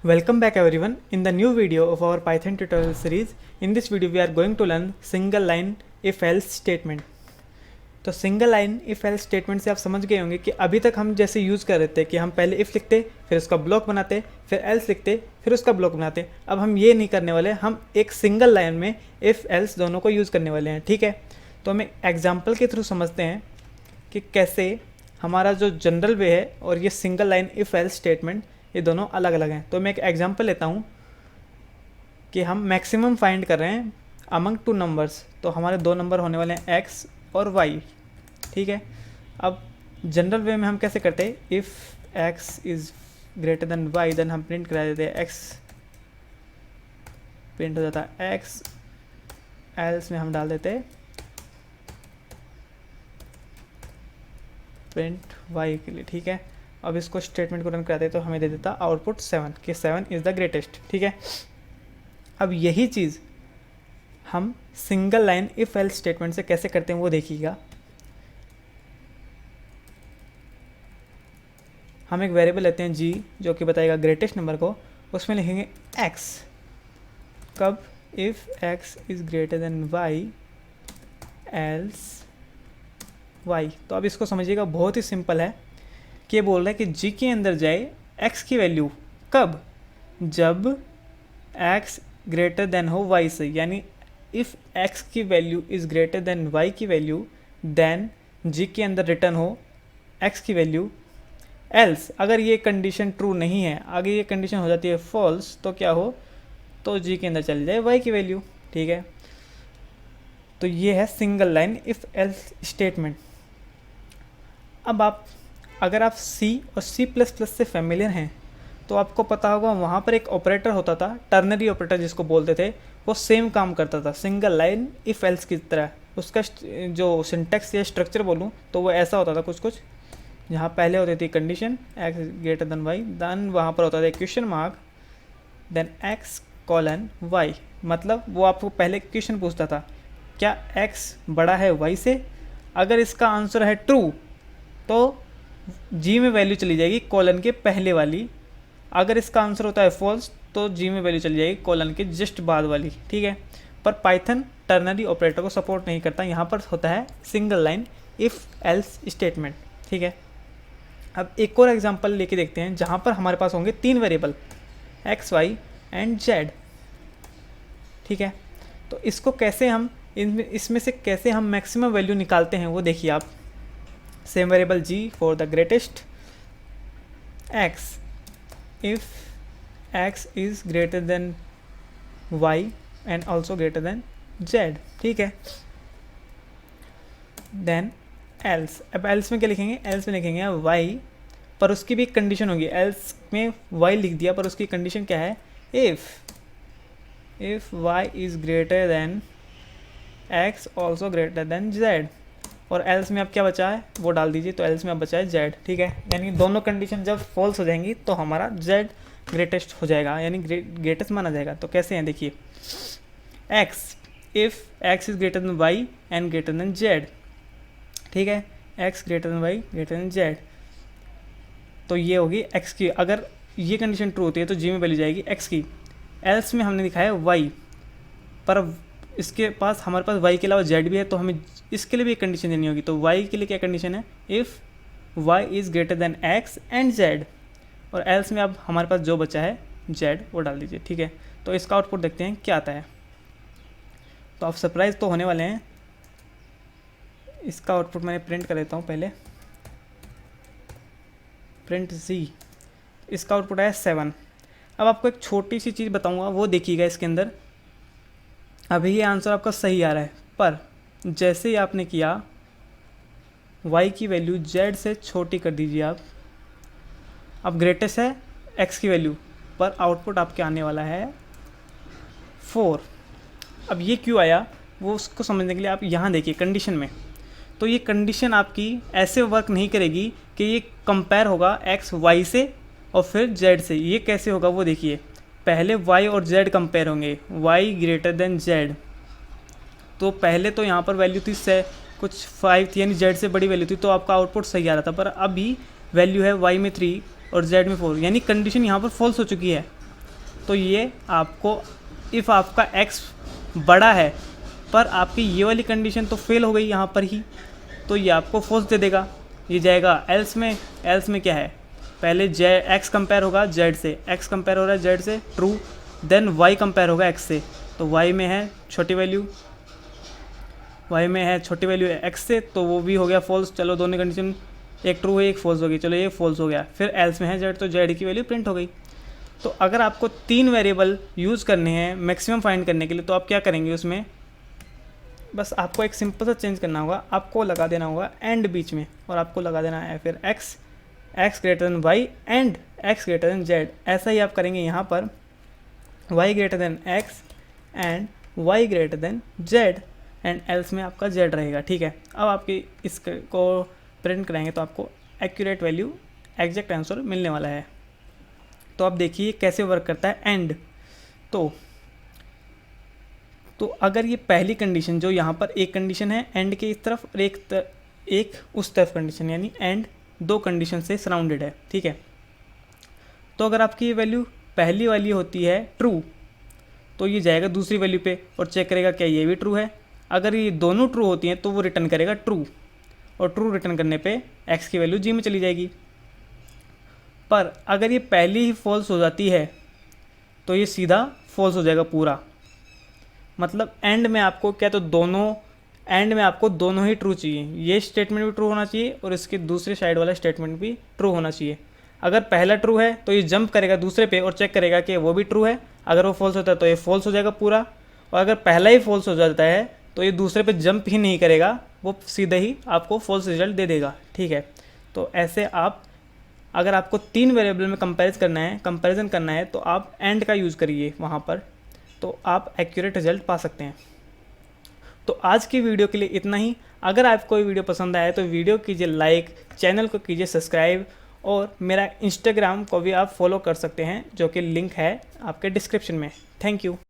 Welcome back everyone. In the new video of our Python tutorial series, in this video we are going to learn single line if else statement. तो single line if else statement से आप समझ गए होंगे कि अभी तक हम जैसे यूज़ कर रहे थे कि हम पहले इफ़ लिखते, फिर उसका ब्लॉक बनाते, फिर एल्स लिखते, फिर उसका ब्लॉक बनाते। अब हम ये नहीं करने वाले, हम एक सिंगल लाइन में इफ़ एल्स दोनों को यूज़ करने वाले हैं। ठीक है, तो हम एग्जाम्पल के थ्रू समझते हैं कि कैसे हमारा जो जनरल वे है और ये single line if else statement ये दोनों अलग अलग हैं। तो मैं एक एग्जांपल लेता हूँ कि हम मैक्सिमम फाइंड कर रहे हैं अमंग टू नंबर्स। तो हमारे दो नंबर होने वाले हैं x और y। ठीक है, अब जनरल वे में हम कैसे करते हैं, if x is greater than y then हम प्रिंट करा देते हैं x, प्रिंट हो जाता है x, एल्स में हम डाल देते हैं प्रिंट y के लिए। ठीक है, अब इसको स्टेटमेंट को रन कराते हैं तो हमें दे देता आउटपुट 7 कि 7 इज़ द ग्रेटेस्ट। ठीक है, अब यही चीज़ हम single line if else statement से कैसे करते हैं वो देखिएगा। हम एक वेरिएबल लेते हैं g जो कि बताएगा ग्रेटेस्ट नंबर को, उसमें लिखेंगे x, कब, if x is greater than y else y। तो अब इसको समझिएगा, बहुत ही सिंपल है कि ये बोल रहा है कि g के अंदर जाए x की वैल्यू कब, जब x ग्रेटर देन हो y से, यानी इफ़ x की value is greater than y की वैल्यू देन g के अंदर रिटर्न हो x की वैल्यू। एल्स अगर ये कंडीशन ट्रू नहीं है, आगे ये कंडीशन हो जाती है फॉल्स, तो क्या हो, तो g के अंदर चली जाए y की वैल्यू। ठीक है, तो ये है single line if else statement. अब अगर आप C और C++ से फेमिलियर हैं तो आपको पता होगा वहाँ पर एक ऑपरेटर होता था, टर्नरी ऑपरेटर जिसको बोलते थे, वो सेम काम करता था सिंगल लाइन इफ़ एल्स की तरह। उसका जो सिंटैक्स या स्ट्रक्चर बोलूँ तो वो ऐसा होता था कुछ जहाँ पहले होती थी condition x greater than y, then वहाँ पर होता था question mark, then x colon y। मतलब वो आपको पहले क्वेश्चन पूछता था क्या x बड़ा है y से, अगर इसका आंसर है ट्रू तो g में वैल्यू चली जाएगी कॉलन के पहले वाली, अगर इसका आंसर होता है फॉल्स तो g में वैल्यू चली जाएगी कॉलन के जस्ट बाद वाली। ठीक है, पर पाइथन टर्नरी ऑपरेटर को सपोर्ट नहीं करता, यहाँ पर होता है single line if else statement. ठीक है, अब एक और एग्जांपल लेके देखते हैं जहाँ पर हमारे पास होंगे तीन variable x, y and z। ठीक है, तो इसको कैसे हम इसमें से कैसे हम मैक्सिमम वैल्यू निकालते हैं वो देखिए आप। Same variable g for the greatest x, if x is greater than y and also greater than z। ठीक है, देन else, अब else में क्या लिखेंगे, else में लिखेंगे y, पर उसकी भी एक कंडीशन होगी। else में y लिख दिया पर उसकी कंडीशन क्या है, if y is greater than x also greater than z। और else में अब क्या बचा है वो डाल दीजिए, तो else में अब बचा है z। ठीक है, यानी दोनों कंडीशन जब फॉल्स हो जाएंगी तो हमारा z ग्रेटेस्ट हो जाएगा, यानी ग्रेटेस्ट माना जाएगा। तो कैसे हैं देखिए, x, if x is greater than y and greater than z। ठीक है, x greater than y greater than z, तो ये होगी x की, अगर ये कंडीशन ट्रू होती है तो g में वैल्यू जाएगी x की। else में हमने दिखाया y, पर इसके पास हमारे पास y के अलावा z भी है, तो हमें इसके लिए भी एक कंडीशन देनी होगी। तो y के लिए क्या कंडीशन है, if y is greater then x and z, और else में अब हमारे पास जो बचा है z वो डाल दीजिए। ठीक है, तो इसका आउटपुट देखते हैं क्या आता है। तो आप सरप्राइज़ तो होने वाले हैं। इसका आउटपुट मैंने प्रिंट कर देता हूँ पहले, प्रिंट z, इसका आउटपुट आया 7। अब आपको एक छोटी सी चीज़ बताऊँगा वो देखिएगा इसके अंदर। अभी ये आंसर आपका सही आ रहा है, पर जैसे ही आपने किया y की वैल्यू z से छोटी कर दीजिए आप, अब ग्रेटेस्ट है x की वैल्यू, पर आउटपुट आपके आने वाला है 4। अब ये क्यों आया वो उसको समझने के लिए आप यहाँ देखिए कंडीशन में। तो ये कंडीशन आपकी ऐसे वर्क नहीं करेगी कि ये कंपेयर होगा x y से और फिर z से। ये कैसे होगा वो देखिए, पहले y और z कंपेयर होंगे, y ग्रेटर देन z। तो पहले तो यहाँ पर वैल्यू थी से कुछ 5 थी, यानी z से बड़ी वैल्यू थी, तो आपका आउटपुट सही आ रहा था। पर अभी वैल्यू है y में 3 और z में 4, यानी कंडीशन यहाँ पर फॉल्स हो चुकी है। तो ये आपको इफ़ आपका x बड़ा है पर आपकी ये वाली कंडीशन तो फेल हो गई यहाँ पर ही, तो ये आपको फॉल्स दे देगा। ये जाएगा एल्स में क्या है, पहले x कंपेयर होगा z से, x कंपेयर हो रहा है z से, ट्रू, देन y कंपेयर होगा x से, तो y में है छोटी वैल्यू x से, तो वो भी हो गया फॉल्स। चलो दोनों कंडीशन, एक ट्रू है एक फॉल्स हो गई, चलो ये फॉल्स हो गया। फिर एल्स में है z, तो z की वैल्यू प्रिंट हो गई। तो अगर आपको 3 वेरिएबल यूज़ करने हैं मैक्सिमम फाइंड करने के लिए, तो आप क्या करेंगे, उसमें बस आपको एक सिंपल सा चेंज करना होगा, आपको लगा देना होगा एंड बीच में, और आपको लगा देना है फिर x greater than y and x greater then z। ऐसा ही आप करेंगे यहाँ पर, y greater than x and y greater than z and else में आपका z रहेगा। ठीक है, अब आपकी इसको प्रिंट कराएंगे तो आपको एक्यूरेट वैल्यू, एग्जैक्ट आंसर मिलने वाला है। तो आप देखिए कैसे वर्क करता है एंड। तो अगर ये पहली कंडीशन जो यहाँ पर एक कंडीशन है एंड के इस तरफ और एक उस तरफ कंडीशन, यानी एंड 2 कंडीशन से सराउंडेड है। ठीक है, तो अगर आपकी ये वैल्यू पहली वाली होती है ट्रू, तो ये जाएगा दूसरी वैल्यू पे और चेक करेगा क्या ये भी ट्रू है। अगर ये दोनों ट्रू होती हैं तो वो रिटर्न करेगा ट्रू, और ट्रू रिटर्न करने पे x की वैल्यू g में चली जाएगी। पर अगर ये पहली ही फॉल्स हो जाती है तो ये सीधा फॉल्स हो जाएगा पूरा। मतलब एंड में आपको क्या, तो दोनों ही ट्रू चाहिए, ये स्टेटमेंट भी ट्रू होना चाहिए और इसके दूसरे साइड वाला स्टेटमेंट भी ट्रू होना चाहिए। अगर पहला ट्रू है तो ये जंप करेगा दूसरे पे और चेक करेगा कि वो भी ट्रू है। अगर वो फॉल्स होता है तो ये फॉल्स हो जाएगा पूरा, और अगर पहला ही फॉल्स हो जाता है तो ये दूसरे पे जंप ही नहीं करेगा, वो सीधे ही आपको फॉल्स रिजल्ट दे देगा। ठीक है, तो ऐसे आप, अगर आपको 3 वेरिएबल में कंपैरिजन करना है तो आप एंड का यूज़ करिए वहाँ पर, तो आप एक्यूरेट रिजल्ट पा सकते हैं। तो आज की वीडियो के लिए इतना ही। अगर आपको ये वीडियो पसंद आया तो वीडियो कीजिए लाइक, चैनल को कीजिए सब्सक्राइब, और मेरा इंस्टाग्राम को भी आप फॉलो कर सकते हैं जो कि लिंक है आपके डिस्क्रिप्शन में। Thank you.